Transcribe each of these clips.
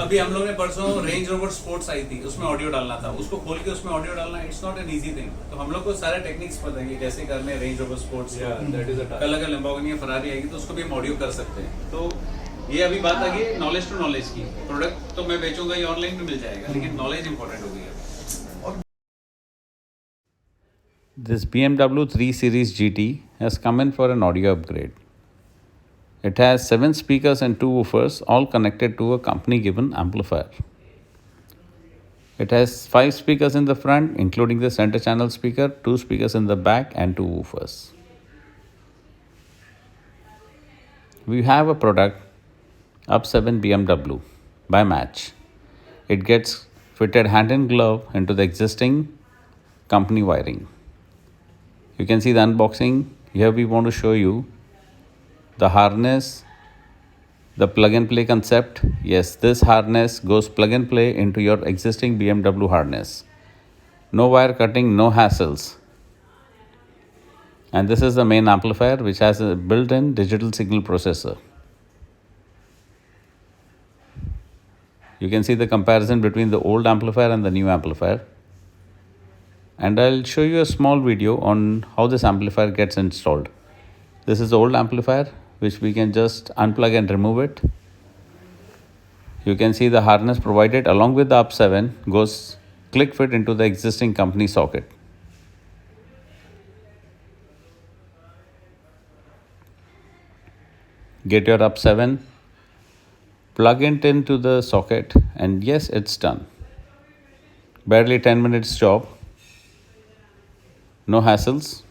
अभी हम लोग ने परसों रेंज रोवर स्पोर्ट्स आई थी, उसमें ऑडियो डालना था, उसको खोल के उसमें ऑडियो डालना it's not an easy thing. तो हम लोग को सारे टेक्निक्स पता है कि कैसे करने रेंज रोवर स्पोर्ट्स। कल अगर लैम्बोर्गिनी या फरारी आएगी तो उसको भी हम ऑडियो कर सकते हैं। तो ये अभी बात आ गई नॉलेज टू नॉलेज की। प्रोडक्ट तो मैं बेचूंगा, ये ऑनलाइन भी मिल जाएगा, लेकिन नॉलेज इंपॉर्टेंट हो गई है। This BMW 3 Series GT has come in for an audio upgrade. It has 7 speakers and 2 woofers, all connected to a company given amplifier. It has 5 speakers in the front, including the center channel speaker, 2 speakers in the back, and 2 woofers. We have a product, Up7 BMW by Match. It gets fitted hand in glove into the existing company wiring. You can see the unboxing. Here we want to show you the harness, the plug and play concept. Yes, this harness goes plug and play into your existing BMW harness. No wire cutting, no hassles. And this is the main amplifier, which has a built-in digital signal processor. You can see the comparison between the old amplifier and the new amplifier. And I'll show you a small video on how this amplifier gets installed. This is the old amplifier, which we can just unplug and remove it. You can see the harness provided along with the Up7 goes click fit into the existing company socket. Get your Up7, plug it into the socket, and yes, it's done. Barely 10 minutes job. No hassles.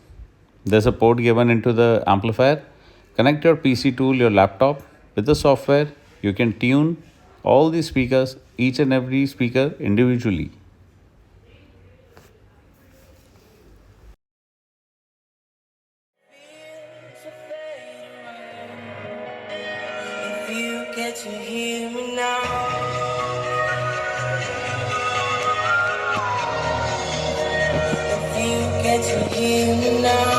There's a port given into the amplifier. Connect your PC tool, your laptop. With the software, you can tune all the speakers, each and every speaker individually. If you get to hear me now, if you get to hear me now.